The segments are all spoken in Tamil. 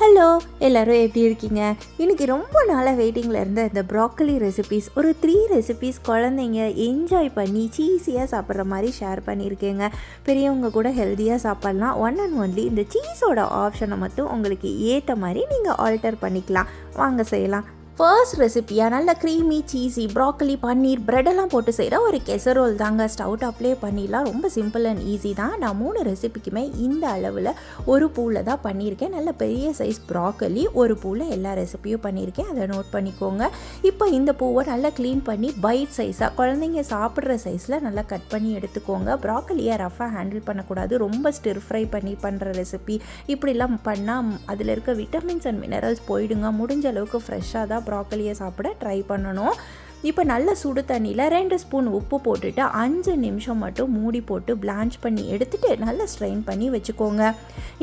ஹலோ எல்லோரும் எப்படி இருக்கீங்க? இன்றைக்கி ரொம்ப நாளாக வெயிட்டிங்கில் இருந்த இந்த ப்ராக்கலி ரெசிபீஸ் ஒரு 3 ரெசிபீஸ் குழந்தைங்க என்ஜாய் பண்ணி சீஸியாக சாப்பிட்ற மாதிரி ஷேர் பண்ணியிருக்கேங்க. பெரியவங்க கூட ஹெல்த்தியாக சாப்பிட்லாம். ஒன் அண்ட் ஒன்லி இந்த சீஸோட ஆப்ஷனை மட்டும் உங்களுக்கு ஏற்ற மாதிரி நீங்கள் ஆல்டர் பண்ணிக்கலாம். வாங்க செய்யலாம். ஃபர்ஸ்ட் ரெசிப்பியாக நல்ல க்ரீமி சீஸி ப்ராக்கலி பன்னீர் ப்ரெட்டெல்லாம் போட்டு செய்கிற ஒரு கெசரோல் தாங்க. ஸ்டவ் டாப்லே பண்ணிடலாம். ரொம்ப சிம்பிள் அண்ட் ஈஸி தான். நான் 3 ரெசிபிக்குமே இந்த அளவில் ஒரு பூவில் தான் பண்ணியிருக்கேன். நல்ல பெரிய சைஸ் ப்ராக்கலி ஒரு பூவில் எல்லா ரெசிப்பியும் பண்ணியிருக்கேன். அதை நோட் பண்ணிக்கோங்க. இப்போ இந்த பூவை நல்லா க்ளீன் பண்ணி பைட் சைஸாக குழந்தைங்க சாப்பிட்ற சைஸில் நல்லா கட் பண்ணி எடுத்துக்கோங்க. ப்ராக்கலியை ரஃபாக ஹேண்டில் பண்ணக்கூடாது. ரொம்ப ஸ்டிர் ஃப்ரை பண்ணி பண்ணுற ரெசிபி இப்படிலாம் பண்ணால் அதில் இருக்க விட்டமின்ஸ் அண்ட் மினரல்ஸ் போயிடுங்க. முடிஞ்ச அளவுக்கு ஃப்ரெஷ்ஷாக தான் ப்ராக்கலியை சாப்பிட ட்ரை பண்ணணும். இப்போ நல்ல சுடு தண்ணியில் 2 ஸ்பூன் உப்பு போட்டுட்டு 5 நிமிஷம் மட்டும் மூடி போட்டு பிளான்ச் பண்ணி எடுத்துகிட்டு நல்லா ஸ்ட்ரெயின் பண்ணி வச்சுக்கோங்க.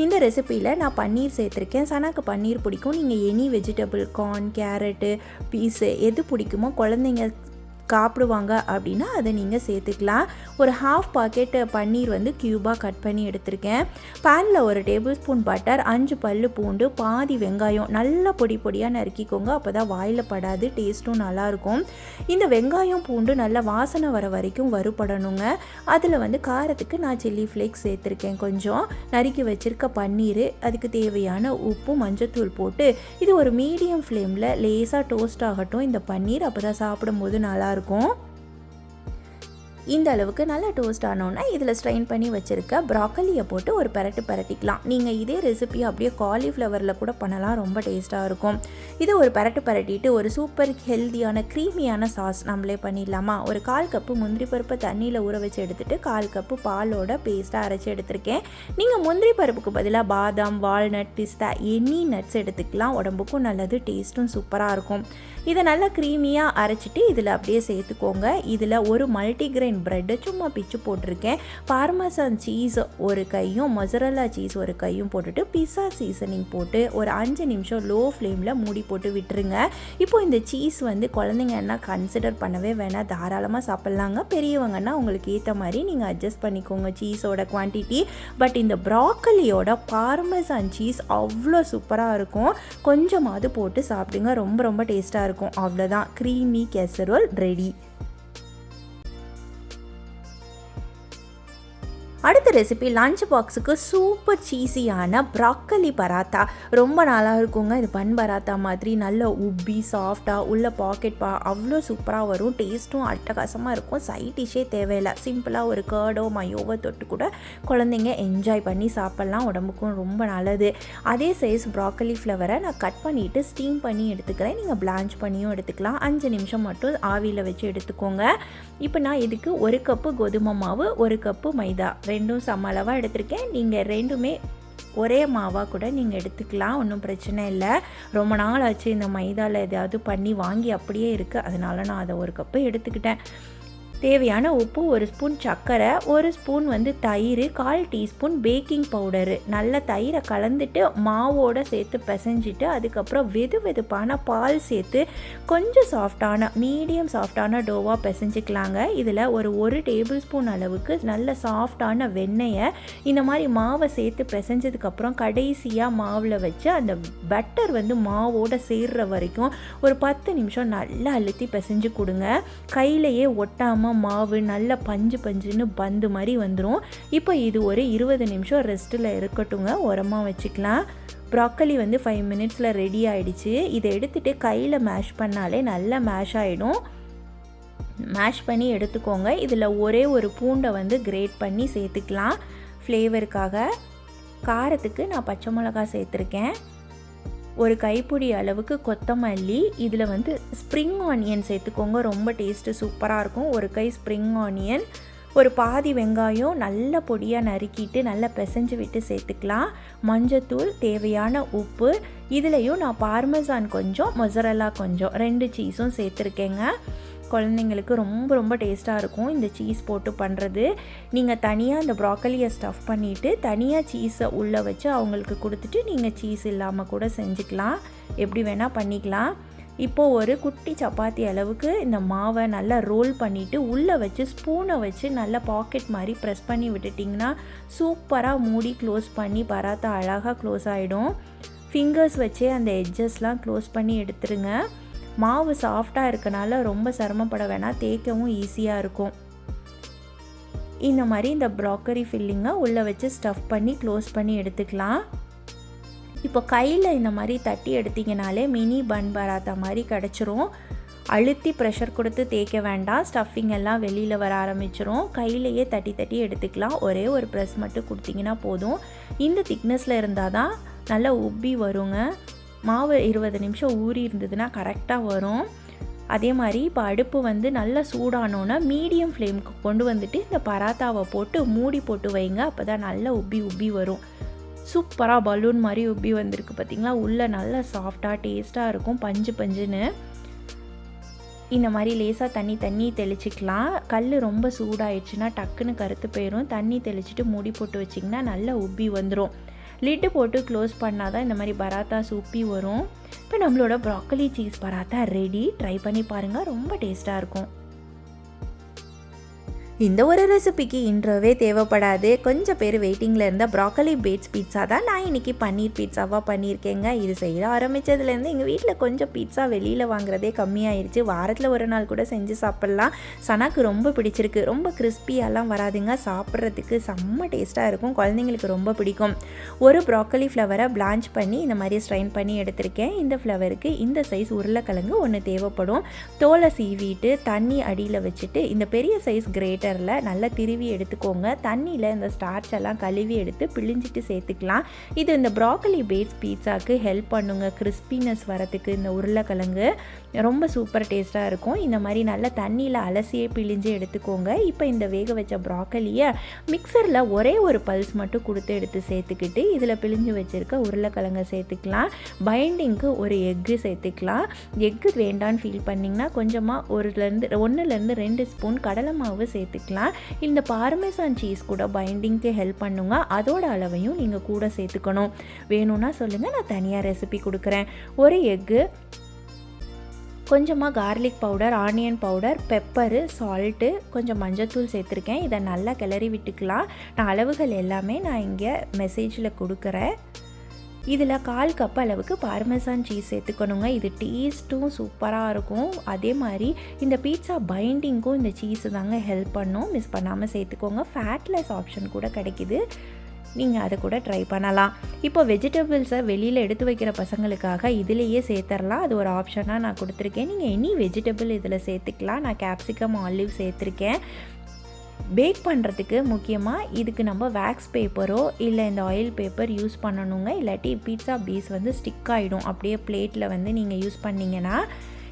இந்த ரெசிப்பியில் நான் பன்னீர் சேர்த்துருக்கேன். சனாக்கு பன்னீர் பிடிக்கும். நீங்கள் any vegetable corn, carrot, peas எது பிடிக்குமோ குழந்தைங்க சாப்பிடுவாங்க அப்படின்னா அதை நீங்கள் சேர்த்துக்கலாம். ஒரு 1/2 பாக்கெட் பன்னீர் வந்து க்யூபாக கட் பண்ணி எடுத்திருக்கேன். பேனில் ஒரு டேபிள் ஸ்பூன் பட்டர், 5 பல்லு பூண்டு, பாதி வெங்காயம் நல்லா பொடி பொடியாக நறுக்கிக்கோங்க. அப்போ தான் வாயில் படாது, டேஸ்ட்டும் நல்லாயிருக்கும். இந்த வெங்காயம் பூண்டு நல்லா வாசனை வர வரைக்கும் வறுபடணுங்க. அதில் வந்து காரத்துக்கு நான் சில்லி ஃப்ளேக்ஸ் சேர்த்துருக்கேன். கொஞ்சம் நறுக்கி வச்சுருக்க பன்னீர், அதுக்கு தேவையான உப்பு, மஞ்சத்தூள் போட்டு இது ஒரு மீடியம் ஃப்ளேமில் லேசாக டோஸ்ட் ஆகட்டும் இந்த பன்னீர். அப்போ தான் சாப்பிடும்போது நல்லாயிருக்கும். இந்த அளவுக்கு நல்லா டோஸ்ட் ஆனோன்னா இதில் ஸ்ட்ரெயின் பண்ணி வச்சுருக்க ப்ராக்கலியை போட்டு ஒரு பரட்டிக்கலாம். நீங்கள் இதே ரெசிபியை அப்படியே காலிஃப்ளவரில் கூட பண்ணலாம். ரொம்ப டேஸ்ட்டாக இருக்கும். இதை ஒரு பரட்டிட்டு ஒரு சூப்பர் ஹெல்த்தியான க்ரீமியான சாஸ் நம்மளே பண்ணிடலாமா? ஒரு 1/4 கப்பு முந்திரி பருப்பை தண்ணியில் ஊற வச்சு எடுத்துகிட்டு 1/4 கப்பு பாலோட பேஸ்ட்டாக அரைச்சி எடுத்திருக்கேன். நீங்கள் முந்திரி பருப்புக்கு பதிலாக பாதாம், வால்நட், பிஸ்தா எனி நட்ஸ் எடுத்துக்கலாம். உடம்புக்கும் நல்லது, டேஸ்ட்டும் சூப்பராக இருக்கும். இதை நல்லா க்ரீமியாக அரைச்சிட்டு இதில் அப்படியே சேர்த்துக்கோங்க. இதில் ஒரு மல்டிகிரெயின் ப்ரெட்டு சும்மா பிச்சு போட்டிருக்கேன். பார்மசான் சீஸ் ஒரு கையும், மொசரல்லா சீஸ் ஒரு கையும் போட்டுட்டு பிஸா சீசனிங் போட்டு ஒரு 5 நிமிஷம் லோ ஃப்ளேமில் மூடி போட்டு விட்டுருங்க. இப்போ இந்த சீஸ் வந்து குழந்தைங்கன்னா கன்சிடர் பண்ணவே வேணாம், தாராளமாக சாப்பிட்லாங்க. பெரியவங்கன்னா உங்களுக்கு ஏற்ற மாதிரி நீங்கள் அட்ஜஸ்ட் பண்ணிக்கோங்க சீஸோட குவான்டிட்டி. பட் இந்த ப்ராக்கலியோட பார்மசான் சீஸ் அவ்வளோ சூப்பராக இருக்கும். கொஞ்சமாவது போட்டு சாப்பிடுங்க. ரொம்ப ரொம்ப டேஸ்ட்டாக இருக்கும். அவ்வளோதான், க்ரீமி கேசரோல் ரெடி. அடுத்த ரெசிபி லஞ்ச் பாக்ஸுக்கு சூப்பர் சீஸியான ப்ராக்கலி பராத்தா. ரொம்ப நல்லா இருக்குங்க. இது பன் பராத்தா மாதிரி நல்ல உப்பி சாஃப்டாக உள்ள பாக்கெட் அவ்வளோ சூப்பராக வரும். டேஸ்ட்டும் அட்டகாசமாக இருக்கும். சைட் டிஷ்ஷே தேவையில்லை. சிம்பிளாக ஒரு கர்டோ மயோவோ தொட்டு கூட குழந்தைங்க என்ஜாய் பண்ணி சாப்பிட்லாம். உடம்புக்கும் ரொம்ப நல்லது. அதே சைஸ் ப்ராக்கலி ஃப்ளவரை நான் கட் பண்ணிவிட்டு ஸ்டீம் பண்ணி எடுத்துக்கிறேன். நீங்கள் பிளான்ச் பண்ணியும் எடுத்துக்கலாம். 5 நிமிஷம் மட்டும் ஆவியில் வச்சு எடுத்துக்கோங்க. இப்போ நான் இதுக்கு 1 கப்பு கோதுமை மாவு, 1 கப்பு மைதா ரெண்டும் சம அளவாக எடுத்திருக்கேன். நீங்கள் ரெண்டுமே ஒரே மாவாக கூட நீங்கள் எடுத்துக்கலாம். ஒன்றும் பிரச்சனை இல்லை. ரொம்ப நாள் ஆச்சு இந்த மைதாவில் எதாவது பண்ணி வாங்கி அப்படியே இருக்குது. அதனால் நான் அதை 1 கப்பு எடுத்துக்கிட்டேன். தேவையான உப்பு, 1 ஸ்பூன் சர்க்கரை, 1 ஸ்பூன் வந்து தயிர், 1/4 டீஸ்பூன் பேக்கிங் பவுடரு. நல்ல தயிரை கலந்துட்டு மாவோடு சேர்த்து பிசைஞ்சிட்டு அதுக்கப்புறம் வெதுப்பான பால் சேர்த்து கொஞ்சம் சாஃப்டான மீடியம் சாஃப்டான டோவாக பிசைஞ்சிக்கலாங்க. இதில் ஒரு டேபிள் ஸ்பூன் அளவுக்கு நல்ல சாஃப்டான வெண்ணெயை இந்த மாதிரி மாவை சேர்த்து பிசைஞ்சதுக்கப்புறம் கடைசியாக மாவில் வச்சு அந்த பட்டர் வந்து மாவோடு சேர்ற வரைக்கும் ஒரு 10 நிமிஷம் நல்லா அழுத்தி பிசைஞ்சு கொடுங்க. கையிலையே ஒட்டாமல் மாவு நல்ல பஞ்சுன்னு பந்து மாதிரி வந்துடும். இப்போ இது ஒரு 20 நிமிஷம் ரெஸ்ட்டில் இருக்கட்டுங்க. உரமாக வச்சுக்கலாம். ப்ராக்கலி வந்து 5 மினிட்ஸில் ரெடி ஆகிடுச்சு. இதை எடுத்துகிட்டு கையில் மேஷ் பண்ணாலே நல்லா மேஷ் ஆகிடும். மேஷ் பண்ணி எடுத்துக்கோங்க. இதில் ஒரு பூண்டை வந்து கிரேட் பண்ணி சேர்த்துக்கலாம் ஃப்ளேவருக்காக. காரத்துக்கு நான் பச்சை மிளகாய் சேர்த்துருக்கேன். ஒரு கைப்பிடி அளவுக்கு கொத்தமல்லி. இதில் வந்து ஸ்ப்ரிங் ஆனியன் சேர்த்துக்கோங்க. ரொம்ப டேஸ்ட்டு சூப்பராக இருக்கும். 1 கை ஸ்ப்ரிங் ஆனியன், ஒரு பாதி வெங்காயம் நல்ல பொடியாக நறுக்கிட்டு நல்லா பிசைஞ்சு விட்டு சேர்த்துக்கலாம். மஞ்சத்தூள், தேவையான உப்பு. இதுலேயும் நான் பார்மசான் கொஞ்சம், மொசரல்லா கொஞ்சம் 2 சீஸும் சேர்த்துருக்கேங்க. குழந்தைங்களுக்கு ரொம்ப ரொம்ப டேஸ்ட்டாக இருக்கும் இந்த சீஸ் போட்டு பண்ணுறது. நீங்கள் தனியாக இந்த ப்ராக்கலியை ஸ்டஃப் பண்ணிவிட்டு தனியாக சீஸை உள்ளே வச்சு அவங்களுக்கு கொடுத்துட்டு நீங்கள் சீஸ் இல்லாமல் கூட செஞ்சுக்கலாம். எப்படி வேணால் பண்ணிக்கலாம். இப்போது ஒரு குட்டி சப்பாத்தி அளவுக்கு இந்த மாவை நல்லா ரோல் பண்ணிவிட்டு உள்ளே வச்சு ஸ்பூனை வச்சு நல்லா பாக்கெட் மாதிரி ப்ரெஸ் பண்ணி விட்டுட்டிங்கன்னா சூப்பராக மூடி க்ளோஸ் பண்ணி பராத்தா அழகாக க்ளோஸ் ஆகிடும். ஃபிங்கர்ஸ் வச்சே அந்த எட்ஜஸ்லாம் க்ளோஸ் பண்ணி எடுத்துருங்க. மாவு சாஃப்டாக இருக்கனால ரொம்ப சிரமப்பட வேணாம், தேய்க்கவும் ஈஸியாக இருக்கும். இந்த மாதிரி இந்த ப்ராக்கரி ஃபில்லிங்கை உள்ளே வச்சு ஸ்டஃப் பண்ணி க்ளோஸ் பண்ணி எடுத்துக்கலாம். இப்போ கையில் இந்த மாதிரி தட்டி எடுத்திங்கனாலே மினி பன் பராத்தா மாதிரி கிடச்சிரும். அழுத்தி ப்ரெஷர் கொடுத்து தேய்க்க வேண்டாம், ஸ்டஃபிங் எல்லாம் வெளியில் வர ஆரம்பிச்சிரும். கையிலையே தட்டி தட்டி எடுத்துக்கலாம். ஒரே ஒரு ப்ரெஸ் மட்டும் கொடுத்திங்கன்னா போதும். இந்த திக்னஸில் இருந்தால் தான் நல்லா உப்பி வருங்க. மாவு 20 நிமிஷம் ஊறி இருந்ததுன்னா கரெக்டாக வரும். அதே மாதிரி இப்போ அடுப்பு வந்து நல்லா சூடானோன்னா மீடியம் ஃப்ளேமுக்கு கொண்டு வந்துட்டு இந்த பராத்தாவை போட்டு மூடி போட்டு வைங்க. அப்போ தான் நல்லா உப்பி வரும். சூப்பராக பலூன் மாதிரி உப்பி வந்திருக்கு பார்த்திங்களா. உள்ளே நல்லா சாஃப்டாக டேஸ்ட்டாக இருக்கும், பஞ்சுன்னு. இந்த மாதிரி லேசாக தண்ணி தெளிச்சிக்கலாம். கல் ரொம்ப சூடாயிடுச்சுன்னா டக்குன்னு கருத்து போயிடும். தண்ணி தெளிச்சிட்டு மூடி போட்டு வச்சிங்கன்னா நல்லா உப்பி வந்துடும். லிட்டு போட்டு க்ளோஸ் பண்ணால் தான் இந்த மாதிரி பராத்தா உப்பி வரும். இப்போ நம்மளோட broccoli cheese paratha ready. Try பண்ணி பாருங்கள், ரொம்ப டேஸ்ட்டாக இருக்கும். இந்த ஒரு ரெசிபிக்கு இன்ட்ரோவே தேவைப்படாது. கொஞ்சம் பேர் வெயிட்டிங்கில் இருந்த ப்ராக்கலி பேட்ஸ் பீட்ஸா தான் நான் இன்றைக்கி பன்னீர் பீட்ஸாவாக பண்ணியிருக்கேங்க. இது செய்ய ஆரம்பித்ததுலேருந்து எங்கள் வீட்டில் கொஞ்சம் பீட்ஸா வெளியில் வாங்குறதே கம்மியாயிருச்சு. வாரத்தில் ஒரு நாள் கூட செஞ்சு சாப்பிட்லாம். சனாக்கு ரொம்ப பிடிச்சிருக்கு. ரொம்ப கிறிஸ்பியாலாம் வராதுங்க, சாப்பிட்றதுக்கு செம்ம டேஸ்ட்டாக இருக்கும். குழந்தைங்களுக்கு ரொம்ப பிடிக்கும். ஒரு ப்ராக்கலி ஃப்ளவரை பிளான்ச் பண்ணி இந்த மாதிரி ஸ்ட்ரைன் பண்ணி எடுத்திருக்கேன். இந்த ஃப்ளவருக்கு இந்த சைஸ் உருளைக்கிழங்கு ஒன்று தேவைப்படும். தோலை சீவிட்டு தண்ணி அடியில் வச்சுட்டு இந்த பெரிய சைஸ் கிரேட்டர் நல்லா திருவி எடுத்துக்கோங்க. தண்ணியில் இந்த ஸ்டார்ச் எல்லாம் கழுவி எடுத்து பிழிஞ்சிட்டு சேர்த்துக்கலாம். இது இந்த ப்ராக்கலி பேட்ஸ் பீட்சாக்கு ஹெல்ப் பண்ணுங்க, கிறிஸ்பினஸ் வரத்துக்கு. இந்த உருளைக்கிழங்கு ரொம்ப சூப்பர் டேஸ்ட்டாக இருக்கும். இந்த மாதிரி நல்லா தண்ணியில் அலசியே பிழிஞ்சு எடுத்துக்கோங்க. இப்போ இந்த வேக வச்ச ப்ராக்கலியை மிக்சரில் ஒரே ஒரு பல்ஸ் மட்டும் கொடுத்து எடுத்து சேர்த்துக்கிட்டு இதில் பிழிஞ்சு வச்சுருக்க உருளைக்கிழங்கை சேர்த்துக்கலாம். பைண்டிங்க்கு ஒரு எக்கு சேர்த்துக்கலாம். எக்கு வேண்டான்னு ஃபீல் பண்ணிங்கன்னா கொஞ்சமாக 1லேருந்து 2 ஸ்பூன் கடலை மாவு சேர்த்துக்கலாம். இந்த பார்மேசான் சீஸ் கூட பைண்டிங்க்கு ஹெல்ப் பண்ணுங்க. அதோட அளவையும் நீங்கள் கூட சேர்த்துக்கணும். வேணும்னா சொல்லுங்கள், நான் தனியாக ரெசிபி கொடுக்குறேன். ஒரு எக்கு, கொஞ்சமாக garlic powder, onion powder, pepper, salt, கொஞ்சம் மஞ்சத்தூள் சேர்த்துருக்கேன். இதை நல்லா கிளறி விட்டுக்கலாம். நான் அளவுகள் எல்லாமே நான் இங்கே மெசேஜில் கொடுக்குறேன். இதில் 1/4 கப் அளவுக்கு பார்மேசான் சீஸ் சேர்த்துக்கணுங்க. இது டேஸ்ட்டும் சூப்பராக இருக்கும். அதே மாதிரி இந்த பீட்சா பைண்டிங்க்கும் இந்த சீஸு தாங்க ஹெல்ப் பண்ணும். மிஸ் பண்ணாமல் சேர்த்துக்கோங்க. ஃபேட்லெஸ் ஆப்ஷன் கூட கிடைக்கிது, நீங்கள் அதை கூட ட்ரை பண்ணலாம். இப்போ வெஜிடபிள்ஸை வெளியில் எடுத்து வைக்கிற பசங்களுக்காக இதிலேயே சேர்த்துடலாம். அது ஒரு ஆப்ஷனாக நான் கொடுத்துருக்கேன். நீங்கள் எனி வெஜிடபிள் இதில் சேர்த்துக்கலாம். நான் கேப்சிகம், ஆலிவ் சேர்த்துருக்கேன். பேக் பண்ணுறதுக்கு முக்கியமாக இதுக்கு நம்ம வேக்ஸ் பேப்பரோ இல்லை இந்த ஆயில் பேப்பர் யூஸ் பண்ணணுங்க. இல்லாட்டி பீட்சா பேஸ் வந்து ஸ்டிக் ஆகிடும் அப்படியே பிளேட்டில் வந்து நீங்கள் யூஸ் பண்ணிங்கன்னா.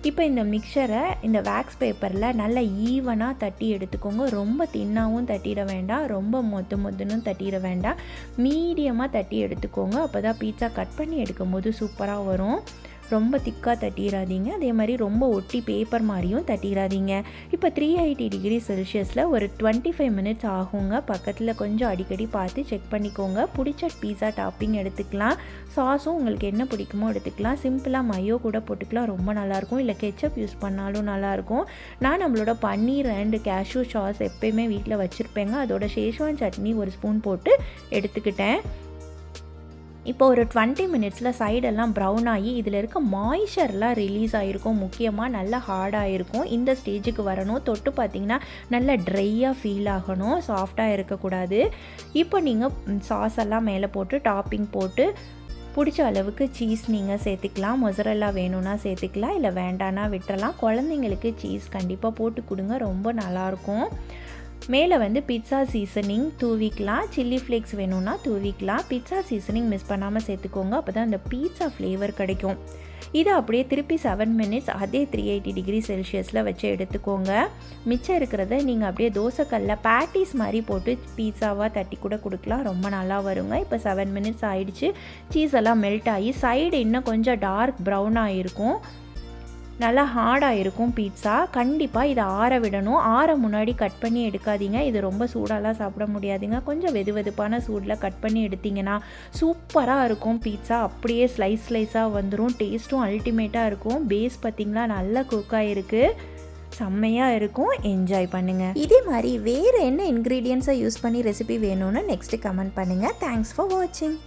இப்போ இந்த மிக்சரை இந்த வேக்ஸ் பேப்பரில் நல்லா ஈவனாக தட்டி எடுத்துக்கோங்க. ரொம்ப தின்னாகவும் தட்டிட வேண்டாம், ரொம்ப மொத்துன்னு தட்டிட வேண்டாம். மீடியமாக தட்டி எடுத்துக்கோங்க. அப்போ தான் பீட்சா கட் பண்ணி எடுக்கும்போது சூப்பராக வரும். ரொம்ப திக்காக தட்டிடாதீங்க, அதே மாதிரி ரொம்ப ஒட்டி பேப்பர் மாதிரியும் தட்டிடாதீங்க. இப்போ 380 டிகிரி செல்சியஸில் ஒரு 25 மினிட்ஸ் ஆகுங்க. பக்கத்தில் கொஞ்சம் அடிக்கடி பார்த்து செக் பண்ணிக்கோங்க. பிடிச்ச பீஸா டாப்பிங் எடுத்துக்கலாம். சாஸும் உங்களுக்கு என்ன பிடிக்குமோ எடுத்துக்கலாம். சிம்பிளாக மயோ கூட போட்டுக்கலாம், ரொம்ப நல்லாயிருக்கும். இல்லை கெச்சப் யூஸ் பண்ணாலும் நல்லாயிருக்கும். நான் நம்மளோட பன்னீர் அண்ட் கேஷ்யூ சாஸ் எப்போயுமே வீட்டில் வச்சுருப்பேங்க. அதோட ஷேஷ்வான் சட்னி ஒரு ஸ்பூன் போட்டு எடுத்துக்கிட்டேன். இப்போ ஒரு 20 மினிட்ஸில் சைடெல்லாம் ப்ரௌன் ஆகி இதில் இருக்க மாய்ஸ்சர்லாம் ரிலீஸ் ஆகிருக்கும். முக்கியமாக நல்லா ஹார்டாக இருக்கும். இந்த ஸ்டேஜுக்கு வரணும். தொட்டு பார்த்திங்கன்னா நல்லா ட்ரையாக ஃபீல் ஆகணும், சாஃப்டாக இருக்கக்கூடாது. இப்போ நீங்கள் சாஸ் எல்லாம் மேலே போட்டு டாப்பிங் போட்டு பிடிச்ச அளவுக்கு சீஸ் நீங்கள் சேர்த்துக்கலாம். மொசரெல்லா வேணும்னா சேர்த்துக்கலாம், இல்லை வேண்டானா விட்டுறலாம். குழந்தைங்களுக்கு சீஸ் கண்டிப்பாக போட்டு கொடுங்க, ரொம்ப நல்லாயிருக்கும். மேலே வந்து பிட்ஸா சீசனிங் தூவிக்கலாம். சில்லி ஃப்ளேக்ஸ் வேணும்னா தூவிக்கலாம். பிட்ஸா சீசனிங் மிஸ் பண்ணாமல் சேர்த்துக்கோங்க. அப்போ தான் அந்த பீட்சா ஃப்ளேவர் கிடைக்கும். இதை அப்படியே திருப்பி 7 மினிட்ஸ் அதே 380 டிகிரி செல்சியஸில் வச்சு எடுத்துக்கோங்க. மிச்சம் இருக்கிறத நீங்கள் அப்படியே தோசைக்கல்லில் பேட்டிஸ் மாதிரி போட்டு பீட்சாவாக தட்டி கூட கொடுக்கலாம், ரொம்ப நல்லா வருங்க. இப்போ 7 மினிட்ஸ் ஆகிடுச்சு. சீஸ் எல்லாம் மெல்ட் ஆகி சைடு இன்னும் கொஞ்சம் டார்க் ப்ரௌனாக இருக்கும், நல்லா ஹார்டாக இருக்கும் பீட்சா. கண்டிப்பாக இதை ஆற விடணும். ஆற முன்னாடி கட் பண்ணி எடுக்காதீங்க. இது ரொம்ப சூடாலாம் சாப்பிட முடியாதுங்க. கொஞ்சம் வெதுவெதுப்பான சூடில் கட் பண்ணி எடுத்திங்கன்னா சூப்பராக இருக்கும் பீட்சா. அப்படியே ஸ்லைஸாக வந்துடும். டேஸ்ட்டும் அல்டிமேட்டாக இருக்கும். பேஸ் பார்த்திங்களா நல்லா குக்காக இருக்குது, செம்மையாக இருக்கும். என்ஜாய் பண்ணுங்கள். இதே மாதிரி வேறு என்ன இன்க்ரீடியன்ஸை யூஸ் பண்ணி ரெசிபி வேணும்னு நெக்ஸ்ட்டு கமெண்ட் பண்ணுங்கள். தேங்க்ஸ் ஃபார் வாட்சிங்.